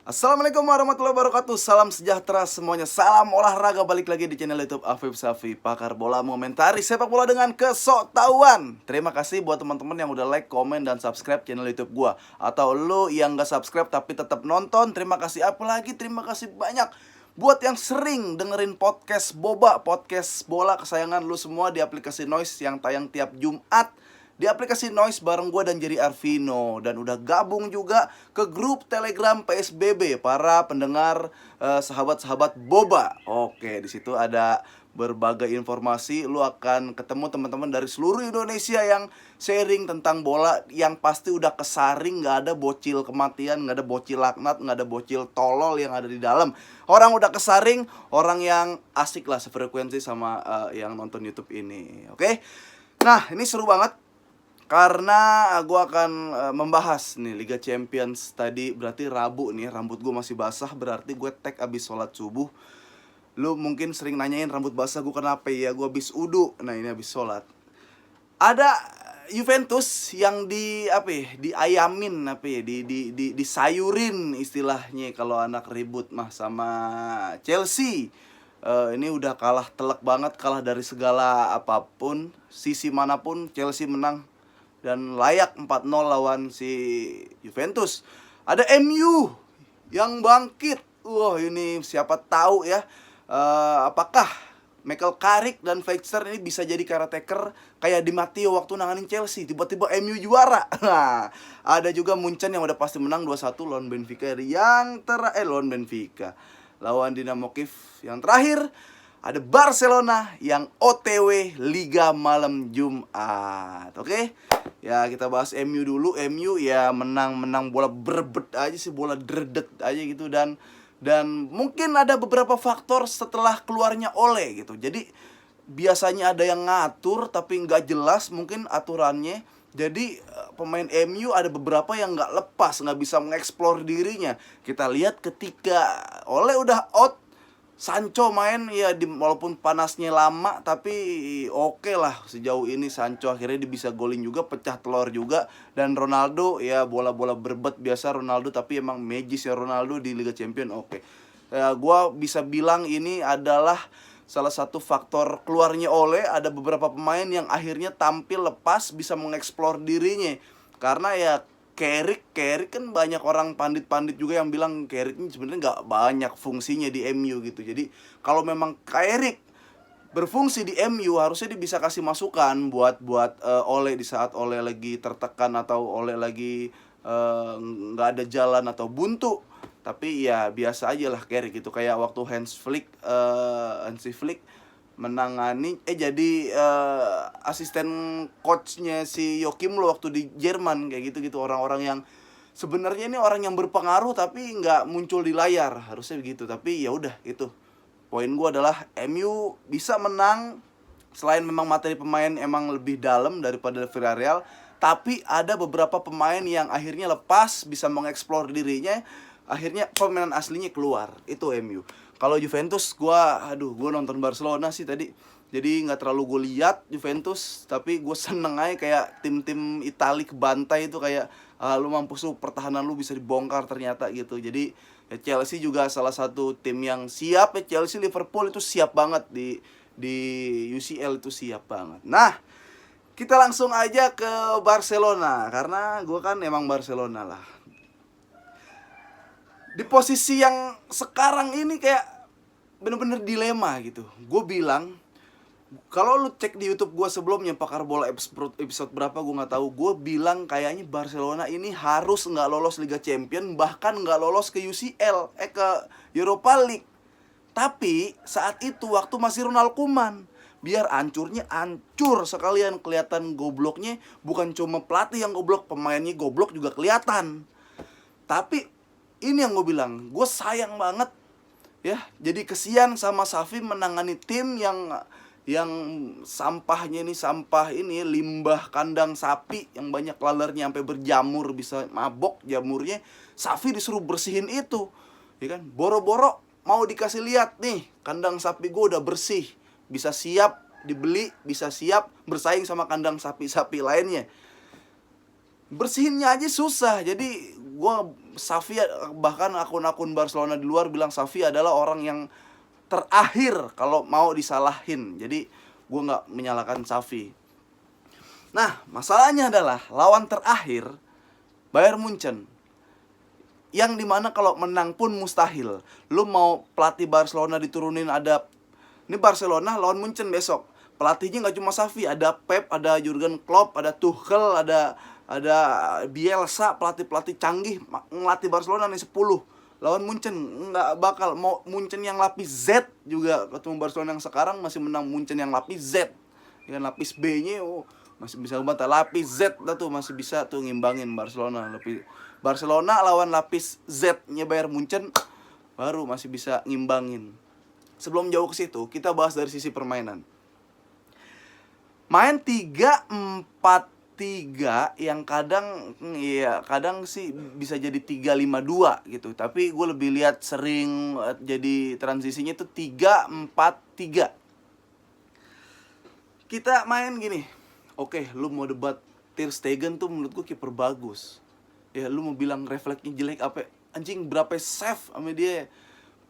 Assalamualaikum warahmatullahi wabarakatuh. Salam sejahtera semuanya. Salam olahraga, balik lagi di channel YouTube Afif Safi, pakar bola mengomentari sepak bola dengan kesoktahuan. Terima kasih buat teman-teman yang udah like, komen, dan subscribe channel YouTube gua. Atau lu yang gak subscribe tapi tetap nonton, terima kasih. Apalagi terima kasih banyak buat yang sering dengerin podcast Boba, podcast bola kesayangan lu semua di aplikasi Noise yang tayang tiap Jumat. Di aplikasi Noise bareng gue dan Jerry Arvino. Dan udah gabung juga ke grup Telegram PSBB, para pendengar sahabat-sahabat Boba. Oke, di situ ada berbagai informasi. Lu akan ketemu teman-teman dari seluruh Indonesia yang sharing tentang bola, yang pasti udah kesaring. Gak ada bocil kematian, gak ada bocil laknat, gak ada bocil tolol yang ada di dalam. Orang udah kesaring, orang yang asik lah sefrekuensi sama yang nonton YouTube ini. Oke. Nah, ini seru banget karena gue akan membahas nih Liga Champions. Tadi berarti Rabu nih, rambut gue masih basah, berarti gue tag abis sholat subuh. Lu mungkin sering nanyain rambut basah gue kenapa ya, gue abis udu. Nah ini abis sholat. Ada Juventus yang diayamin disayurin istilahnya kalau anak ribut mah, sama Chelsea. Ini udah kalah telak banget, kalah dari segala apapun, sisi manapun Chelsea menang dan layak 4-0 lawan si Juventus. Ada MU yang bangkit. Wah, ini siapa tahu ya, apakah Michael Carrick dan Fletcher ini bisa jadi caretaker kayak Di Matteo waktu nanganin Chelsea. Tiba-tiba MU juara. Nah, ada juga Munchen yang udah pasti menang 2-1 lawan Benfica. Lawan Benfica, lawan Dinamo Kiev. Yang terakhir ada Barcelona yang OTW Liga malam Jumat. Oke? Ya, kita bahas MU dulu. MU ya menang bola berbet aja sih, bola dredet aja gitu. Dan mungkin ada beberapa faktor setelah keluarnya Ole gitu. Jadi biasanya ada yang ngatur tapi nggak jelas mungkin aturannya. Jadi pemain MU ada beberapa yang nggak lepas, nggak bisa mengeksplor dirinya. Kita lihat ketika Ole udah out, Sancho main ya, walaupun panasnya lama tapi oke lah sejauh ini. Sancho akhirnya dia bisa golin juga, pecah telur juga. Dan Ronaldo ya bola-bola berbet biasa Ronaldo, tapi emang magis ya Ronaldo di Liga Champions. Oke. Gua bisa bilang ini adalah salah satu faktor keluarnya Ole. Ada beberapa pemain yang akhirnya tampil lepas, bisa mengeksplor dirinya. Karena ya Carrick kan banyak orang pandit-pandit juga yang bilang Carrick ini sebenarnya nggak banyak fungsinya di MU gitu. Jadi kalau memang Carrick berfungsi di MU, harusnya dia bisa kasih masukan buat Ole di saat Ole lagi tertekan atau Ole lagi nggak ada jalan atau buntu. Tapi ya biasa aja lah Carrick gitu, kayak waktu Hansi Flick menangani jadi asisten coachnya si Joachim Löw waktu di Jerman, kayak gitu orang-orang yang sebenarnya ini orang yang berpengaruh tapi nggak muncul di layar, harusnya begitu. Tapi ya udah, itu poin gue adalah MU bisa menang selain memang materi pemain emang lebih dalam daripada Villarreal, tapi ada beberapa pemain yang akhirnya lepas, bisa mengeksplor dirinya, akhirnya pemain aslinya keluar. Itu MU. Kalau Juventus, gue nonton Barcelona sih tadi, jadi nggak terlalu gue lihat Juventus, tapi gue seneng aja kayak tim-tim Itali kebantai itu, kayak lu mampus lu, pertahanan lu bisa dibongkar ternyata gitu. Jadi ya Chelsea juga salah satu tim yang siap ya. Chelsea, Liverpool itu siap banget di UCL itu siap banget. Nah, kita langsung aja ke Barcelona karena gue kan emang Barcelona lah. Di posisi yang sekarang ini kayak bener-bener dilema gitu. Gue bilang, kalau lu cek di YouTube gue sebelumnya, pakar bola episode berapa gue nggak tahu, gue bilang kayaknya Barcelona ini harus nggak lolos Liga Champions, bahkan nggak lolos ke UCL, ke Europa League. Tapi saat itu waktu masih Ronald Koeman, biar hancurnya hancur sekalian, kelihatan gobloknya. Bukan cuma pelatih yang goblok, pemainnya goblok juga kelihatan. Tapi ini yang gue bilang, gue sayang banget ya. Jadi kesian sama Xavi menangani tim yang sampahnya ini, sampah ini, limbah kandang sapi yang banyak lalernya sampai berjamur, bisa mabok jamurnya. Xavi disuruh bersihin itu, ya kan? Boro-boro mau dikasih lihat nih, kandang sapi gue udah bersih, bisa siap dibeli, bisa siap bersaing sama kandang sapi-sapi lainnya. bersihinnya aja susah. Jadi Xavi, bahkan akun-akun Barcelona di luar bilang Xavi adalah orang yang terakhir kalau mau disalahin. Jadi gue nggak menyalahkan Xavi. Nah, masalahnya adalah lawan terakhir Bayern Munchen, yang dimana kalau menang pun mustahil. Lu mau pelatih Barcelona diturunin, ini Barcelona lawan Munchen besok. Pelatihnya nggak cuma Xavi, ada Pep, ada Jurgen Klopp, ada Tuchel, ada Bielsa, pelatih-pelatih canggih ngelatih Barcelona nih 10 lawan Munchen. Nggak bakal. Mau Munchen yang lapis Z juga ketemu Barcelona yang sekarang masih menang Munchen yang lapis Z. Ya, lapis B-nya masih bisa ngebantah. Lapis Z dah tuh masih bisa tuh ngimbangin Barcelona. Barcelona lawan lapis Z-nya Bayern Munchen baru masih bisa ngimbangin. Sebelum jauh ke situ, kita bahas dari sisi permainan. Main 3-4-3 yang kadang sih bisa jadi 3-5-2 gitu. Tapi gue lebih lihat sering jadi transisinya itu 3-4-3. Kita main gini. Oke, lu mau debat Ter Stegen tuh menurut gue kiper bagus. Ya, lu mau bilang refleksnya jelek apa? Anjing, berapa save sama dia?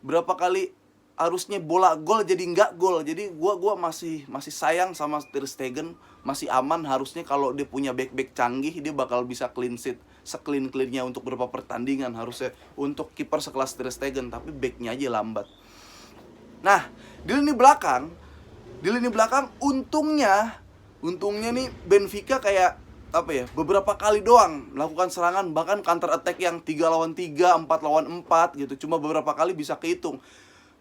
Berapa kali harusnya bola gol jadi nggak gol. Jadi gua masih sayang sama Ter Stegen. Masih aman harusnya kalau dia punya back canggih, dia bakal bisa clean sheet seclean-cleannya untuk beberapa pertandingan harusnya untuk kiper sekelas Ter Stegen, tapi backnya aja lambat. Nah, di lini belakang untungnya nih Benfica kayak apa ya, beberapa kali doang melakukan serangan, bahkan counter attack yang 3 lawan 3, 4 lawan 4 gitu. Cuma beberapa kali bisa kehitung.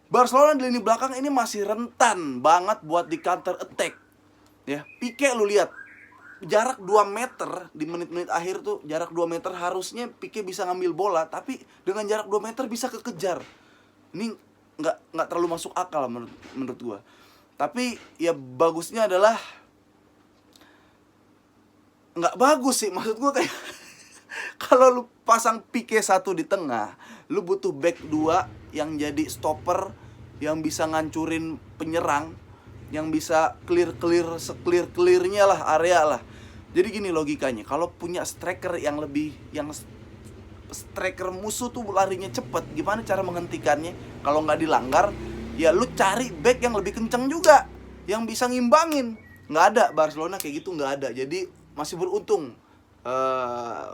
Barcelona di lini belakang ini masih rentan banget buat di counter attack. Ya, Pique lu lihat. Jarak 2 meter di menit-menit akhir tuh, jarak 2 meter harusnya Pique bisa ngambil bola, tapi dengan jarak 2 meter bisa kekejar. Ini nggak terlalu masuk akal menurut gua. Tapi ya bagusnya adalah nggak bagus sih, maksud gue kayak kalau lu pasang Pique 1 di tengah, lu butuh back 2 yang jadi stopper, yang bisa ngancurin penyerang, yang bisa seclear-clearnya lah area lah. Jadi gini logikanya, kalau punya striker yang striker musuh tuh larinya cepet, gimana cara menghentikannya? Kalau nggak dilanggar, ya lu cari back yang lebih kenceng juga, yang bisa ngimbangin. Nggak ada, Barcelona kayak gitu nggak ada. Jadi masih beruntung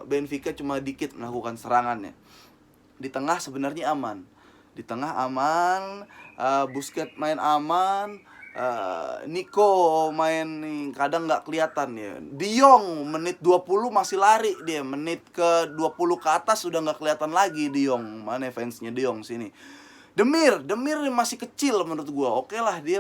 Benfica cuma dikit melakukan serangannya. Di tengah sebenarnya aman. Busquets main aman, Nico main nih, kadang nggak kelihatan ya. De Jong menit 20 masih lari dia, menit ke 20 ke atas sudah nggak kelihatan lagi De Jong. Mana fansnya De Jong sini? Demir masih kecil menurut gue. Oke lah, dia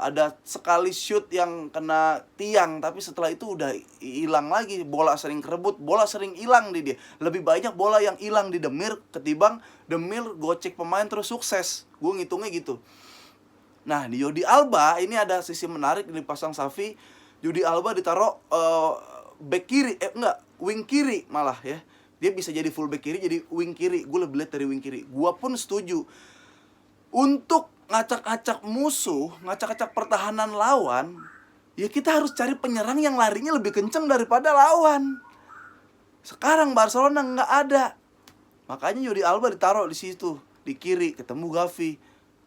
ada sekali shoot yang kena tiang, tapi setelah itu udah hilang lagi. Bola sering kerebut, bola sering hilang di dia. Lebih banyak bola yang hilang di Demir ketimbang Demir gocek pemain terus sukses. Gue ngitungnya gitu. Nah, di Jordi Alba ini ada sisi menarik dipasang Xavi. Jordi Alba ditaruh back kiri, wing kiri malah ya. Dia bisa jadi full back kiri, jadi wing kiri. Gue lebih lihat dari wing kiri. Gue pun setuju. Untuk ngacak-ngacak musuh, ngacak-ngacak pertahanan lawan, ya kita harus cari penyerang yang larinya lebih kenceng daripada lawan. Sekarang Barcelona nggak ada. Makanya Jordi Alba ditaruh di situ, di kiri, ketemu Gavi.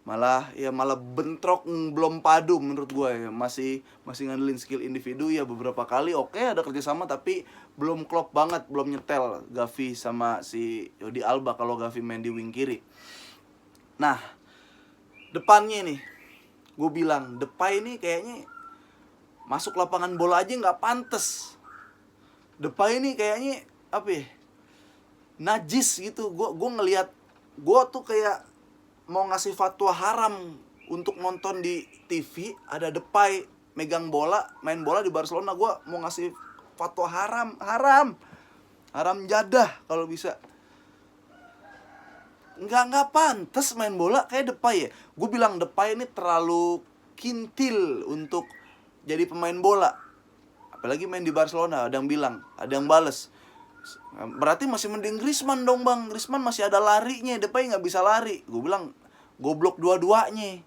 Malah bentrok, belum padu menurut gue ya. Masih ngandelin skill individu ya beberapa kali. Oke, ada kerjasama tapi belum klop banget, belum nyetel Gavi sama si Jordi Alba kalau Gavi main di wing kiri. Nah, depannya nih, gue bilang Depay ini kayaknya masuk lapangan bola aja nggak pantes. Depay ini kayaknya apa ya, najis gitu. Gue ngelihat, gue tuh kayak mau ngasih fatwa haram untuk nonton di TV. Ada Depay megang bola, main bola di Barcelona. Gue mau ngasih fatwa haram jadah kalau bisa. Nggak pantas main bola kayak Depay ya. Gue bilang Depay ini terlalu kintil untuk jadi pemain bola. Apalagi main di Barcelona. Ada yang bilang, ada yang bales, berarti masih mending Griezmann dong bang. Griezmann masih ada larinya, Depay nggak bisa lari. Gue bilang goblok dua-duanya.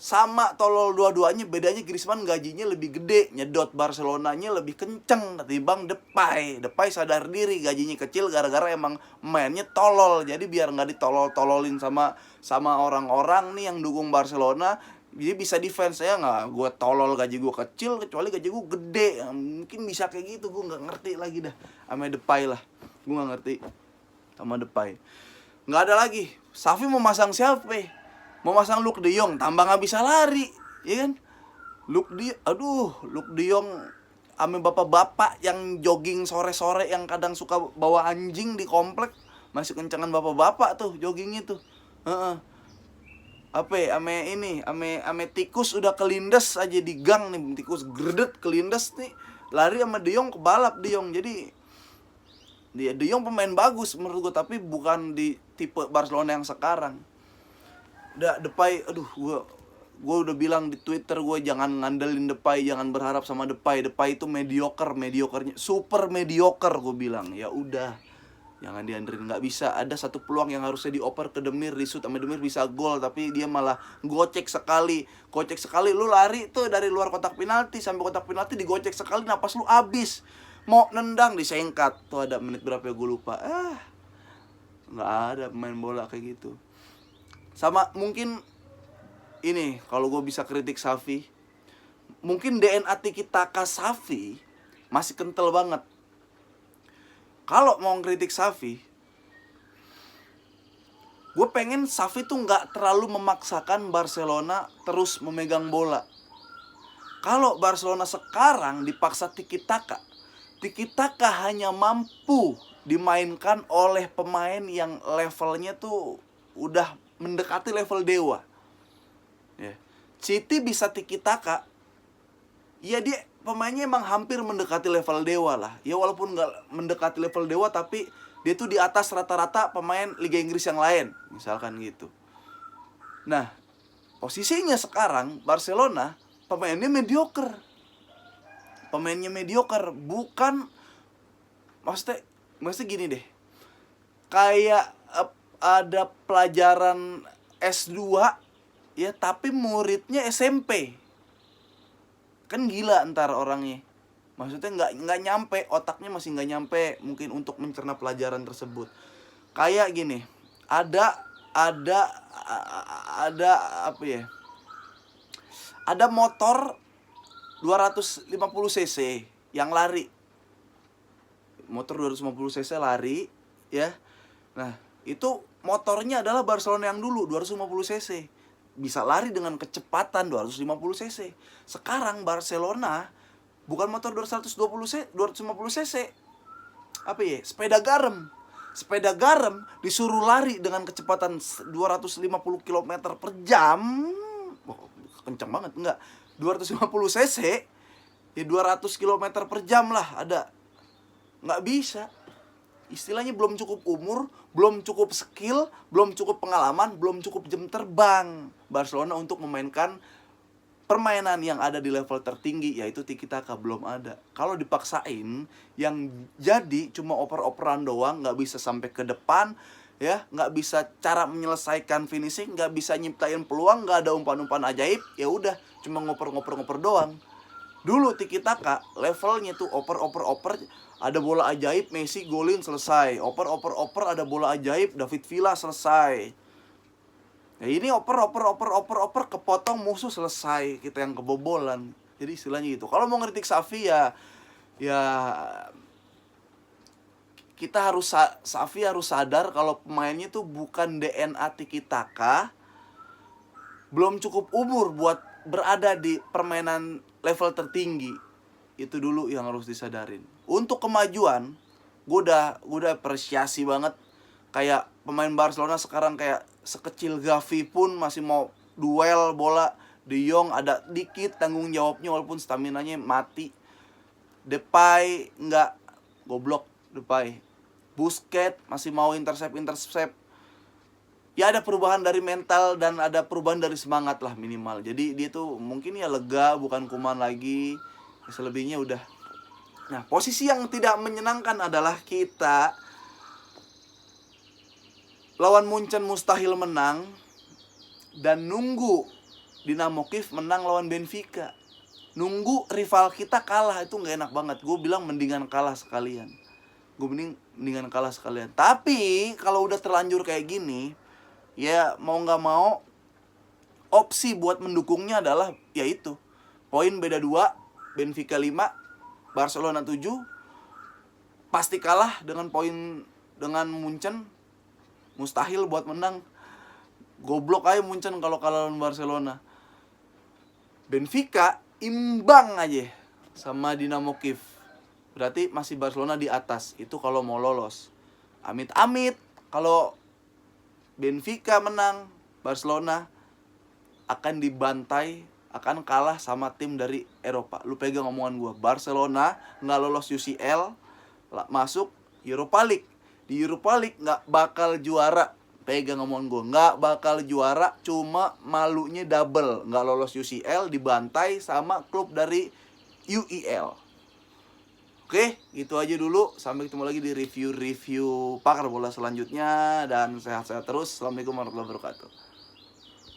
sama tolol dua-duanya, bedanya Griezmann gajinya lebih gede, nyedot Barcelonanya lebih kenceng ketimbang Depay. Depay sadar diri gajinya kecil gara-gara emang mainnya tolol. Jadi biar nggak ditolol-tololin sama orang-orang nih yang dukung Barcelona, jadi bisa defense. Ya nggak, gue tolol gaji gue kecil kecuali gaji gue gede. Mungkin bisa kayak gitu, gue nggak ngerti lagi dah sama Depay lah. Gue nggak ngerti sama Depay. Nggak ada lagi. Xavi mau masang siapa? Mau masang Luuk de Jong, tambah nggak bisa lari, ya kan? Luuk de Jong ame bapak-bapak yang jogging sore-sore yang kadang suka bawa anjing di komplek, masih kencengan bapak-bapak tuh joggingnya tuh. Ame tikus udah kelindes aja di gang nih, tikus gredet kelindes nih, lari sama De Jong kebalap De Jong. Jadi De Jong pemain bagus menurut gue, tapi bukan di tipe Barcelona yang sekarang. Udah Depay, gue udah bilang di Twitter gue, jangan ngandelin Depay, jangan berharap sama Depay. Depay itu mediokernya super mediocre, gue bilang. Ya udah, jangan diandelin, nggak bisa. Ada satu peluang yang harusnya dioper ke Demir, disut sama Demir bisa gol, tapi dia malah gocek sekali. Lu lari tuh dari luar kotak penalti sampai kotak penalti, digocek sekali, napas lu abis. Mau nendang disengkat. Tuh ada menit berapa ya gue lupa. Nggak ada pemain bola kayak gitu. Sama mungkin ini, kalau gue bisa kritik Xavi, mungkin DNA Tiki Taka Xavi masih kental banget. Kalau mau kritik Xavi, gue pengen Xavi tuh nggak terlalu memaksakan Barcelona terus memegang bola. Kalau Barcelona sekarang dipaksa Tiki Taka hanya mampu dimainkan oleh pemain yang levelnya tuh udah mendekati level dewa. Ya. City bisa Tiki Taka. Ya dia pemainnya emang hampir mendekati level dewa lah. Ya walaupun nggak mendekati level dewa, tapi dia tuh di atas rata-rata pemain Liga Inggris yang lain, misalkan gitu. Nah, posisinya sekarang Barcelona pemainnya mediocre. Bukan, maksudnya gini deh. Kayak ada pelajaran S2 ya, tapi muridnya SMP. Kan gila ntar orangnya. Maksudnya nggak nyampe, otaknya masih nggak nyampe mungkin untuk mencerna pelajaran tersebut. Kayak gini, ada apa ya? Ada motor 250 cc yang lari. Motor 250 cc lari ya. Nah, itu motornya adalah Barcelona yang dulu 250 cc. Bisa lari dengan kecepatan 250 cc. Sekarang Barcelona bukan motor 250 cc. Apa ya? Sepeda garam disuruh lari dengan kecepatan 250 km per jam. Oh, kenceng banget, enggak. 250 cc ya 200 km per jam lah ada. Nggak bisa. Istilahnya belum cukup umur, belum cukup skill, belum cukup pengalaman, belum cukup jam terbang Barcelona untuk memainkan permainan yang ada di level tertinggi, yaitu Tiki Taka. Belum ada. Kalau dipaksain, yang jadi cuma oper-operan doang, nggak bisa sampai ke depan, ya, nggak bisa cara menyelesaikan finishing, nggak bisa nyiptain peluang, nggak ada umpan-umpan ajaib, ya udah cuma ngoper-ngoper doang. Dulu Tiki Taka levelnya tuh oper, ada bola ajaib Messi golin selesai. Oper ada bola ajaib David Villa selesai. Ya ini oper kepotong musuh selesai, kita yang kebobolan. Jadi istilahnya gitu. Kalau mau ngeritik Xavi ya Xavi harus sadar kalau pemainnya tuh bukan DNA Tiki Taka. Belum cukup umur buat berada di permainan level tertinggi. Itu dulu yang harus disadarin. Untuk kemajuan, gue udah apresiasi banget. Kayak pemain Barcelona sekarang kayak sekecil Gavi pun masih mau duel bola. De Jong ada dikit tanggung jawabnya walaupun staminanya mati. Depay enggak, goblok Depay. Busquets masih mau intercept. Ya ada perubahan dari mental dan ada perubahan dari semangat lah minimal. Jadi dia tuh mungkin ya lega, bukan kuman lagi. Selebihnya udah. Nah, posisi yang tidak menyenangkan adalah kita lawan Munchen mustahil menang dan nunggu Dinamo Kiev menang lawan Benfica. Nunggu rival kita kalah itu nggak enak banget. Gue bilang mendingan kalah sekalian. Mendingan kalah sekalian. Tapi kalau udah terlanjur kayak gini, ya mau nggak mau opsi buat mendukungnya adalah yaitu poin beda 2, Benfica 5, Barcelona 7. Pasti kalah dengan poin dengan Munchen. Mustahil buat menang. Goblok aja Munchen kalau kalah lawan Barcelona. Benfica imbang aja sama Dinamo Kiev. Berarti masih Barcelona di atas. Itu kalau mau lolos. Amit-amit kalau Benfica menang, Barcelona akan dibantai, akan kalah sama tim dari Eropa. Lu pegang omongan gue. Barcelona nggak lolos UCL, masuk Europa League. Di Europa League nggak bakal juara. Pegang omongan gue, nggak bakal juara, cuma malunya double. Nggak lolos UCL, dibantai sama klub dari UEL. Oke, gitu aja dulu. Sampai ketemu lagi di review-review pakar bola selanjutnya. Dan sehat-sehat terus. Assalamualaikum warahmatullahi wabarakatuh.